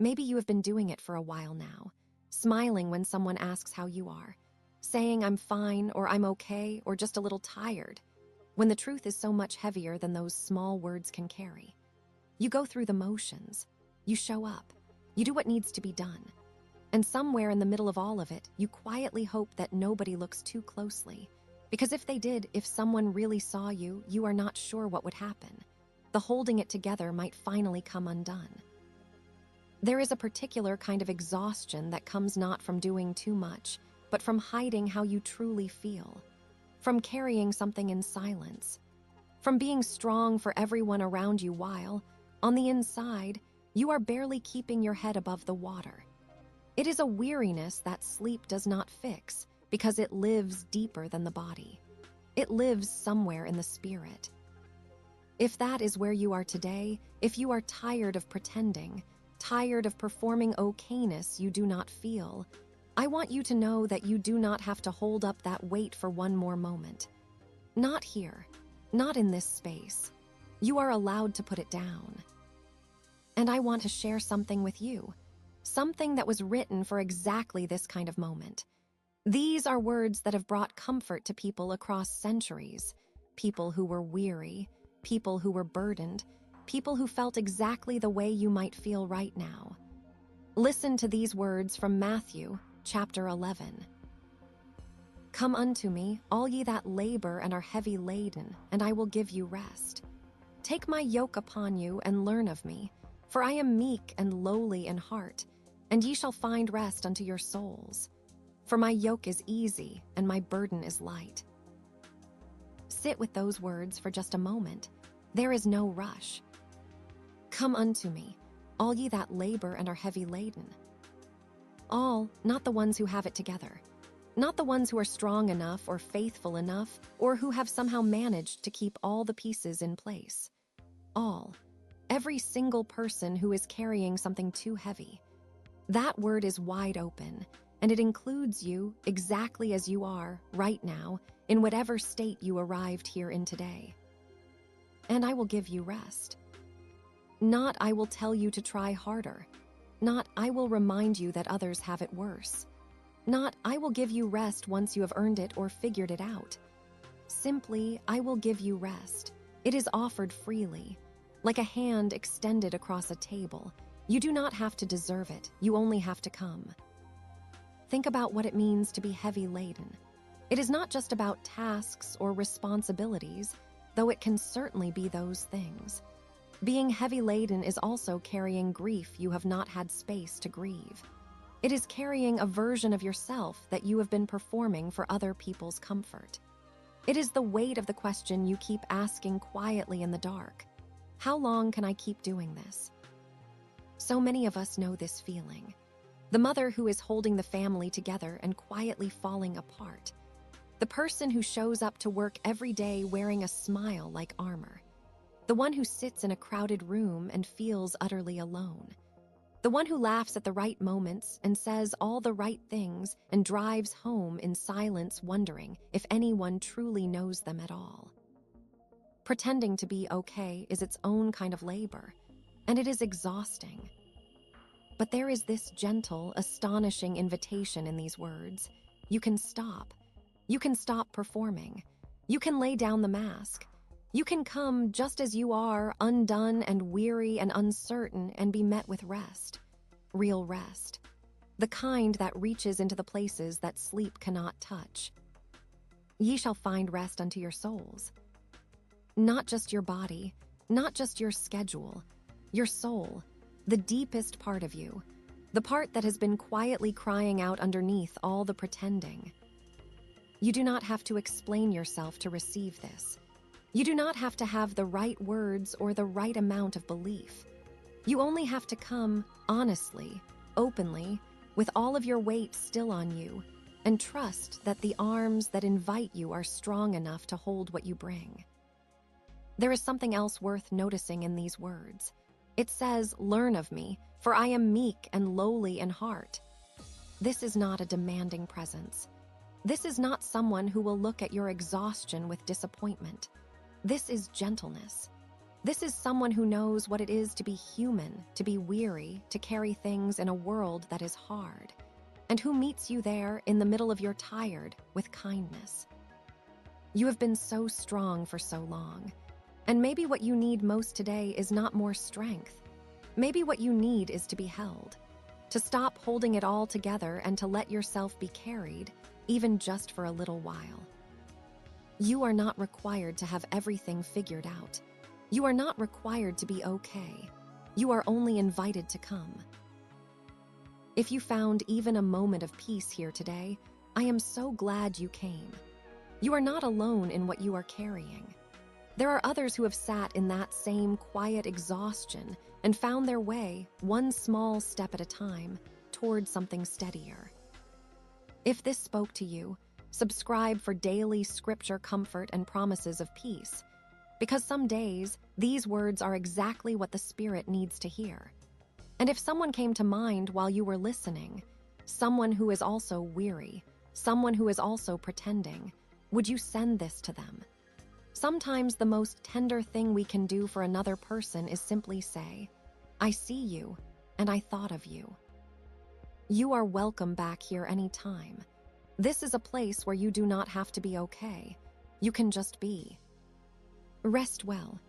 Maybe you have been doing it for a while now, smiling when someone asks how you are, saying I'm fine or I'm okay or just a little tired, when the truth is so much heavier than those small words can carry. You go through the motions. You show up. You do what needs to be done. And somewhere in the middle of all of it, you quietly hope that nobody looks too closely. Because if they did, if someone really saw you, you are not sure what would happen. The holding it together might finally come undone. There is a particular kind of exhaustion that comes not from doing too much, but from hiding how you truly feel, from carrying something in silence, from being strong for everyone around you while, on the inside, you are barely keeping your head above the water. It is a weariness that sleep does not fix because it lives deeper than the body. It lives somewhere in the spirit. If that is where you are today, if you are tired of pretending, tired of performing okayness you do not feel, I want you to know that you do not have to hold up that weight for one more moment. Not here, not in this space. You are allowed to put it down. And I want to share something with you, something that was written for exactly this kind of moment. These are words that have brought comfort to people across centuries, people who were weary, people who were burdened, people who felt exactly the way you might feel right now. Listen to these words from Matthew, chapter 11. Come unto me, all ye that labor and are heavy laden, and I will give you rest. Take my yoke upon you and learn of me, for I am meek and lowly in heart, and ye shall find rest unto your souls. For my yoke is easy and my burden is light. Sit with those words for just a moment. There is no rush. Come unto me, all ye that labor and are heavy laden. All, not the ones who have it together. Not the ones who are strong enough or faithful enough or who have somehow managed to keep all the pieces in place. All. Every single person who is carrying something too heavy. That word is wide open, and it includes you exactly as you are right now in whatever state you arrived here in today. And I will give you rest. Not I will tell you to try harder. Not I will remind you that others have it worse. Not I will give you rest once you have earned it or figured it out. Simply, I will give you rest. It is offered freely, like a hand extended across a table. You do not have to deserve it, you only have to come. Think about what it means to be heavy laden. It is not just about tasks or responsibilities, though it can certainly be those things. Being heavy laden is also carrying grief you have not had space to grieve. It is carrying a version of yourself that you have been performing for other people's comfort. It is the weight of the question you keep asking quietly in the dark. How long can I keep doing this? So many of us know this feeling. The mother who is holding the family together and quietly falling apart. The person who shows up to work every day wearing a smile like armor. The one who sits in a crowded room and feels utterly alone. The one who laughs at the right moments and says all the right things and drives home in silence wondering if anyone truly knows them at all. Pretending to be okay is its own kind of labor, and it is exhausting. But there is this gentle, astonishing invitation in these words. You can stop. You can stop performing. You can lay down the mask. You can come just as you are, undone and weary and uncertain, and be met with rest. Real rest. The kind that reaches into the places that sleep cannot touch. Ye shall find rest unto your souls. Not just your body, not just your schedule, your soul, the deepest part of you, the part that has been quietly crying out underneath all the pretending. You do not have to explain yourself to receive this. You do not have to have the right words or the right amount of belief. You only have to come honestly, openly, with all of your weight still on you, and trust that the arms that invite you are strong enough to hold what you bring. There is something else worth noticing in these words. It says, learn of me, for I am meek and lowly in heart. This is not a demanding presence. This is not someone who will look at your exhaustion with disappointment. This is gentleness. This is someone who knows what it is to be human, to be weary, to carry things in a world that is hard, and who meets you there in the middle of your tired with kindness. You have been so strong for so long, and maybe what you need most today is not more strength. Maybe what you need is to be held, to stop holding it all together and to let yourself be carried, even just for a little while. You are not required to have everything figured out. You are not required to be okay. You are only invited to come. If you found even a moment of peace here today, I am so glad you came. You are not alone in what you are carrying. There are others who have sat in that same quiet exhaustion and found their way, one small step at a time, toward something steadier. If this spoke to you, subscribe for daily scripture comfort and promises of peace, because some days, these words are exactly what the Spirit needs to hear. And if someone came to mind while you were listening, someone who is also weary, someone who is also pretending, would you send this to them? Sometimes the most tender thing we can do for another person is simply say, "I see you, and I thought of you." You are welcome back here anytime. This is a place where you do not have to be okay. You can just be. Rest well.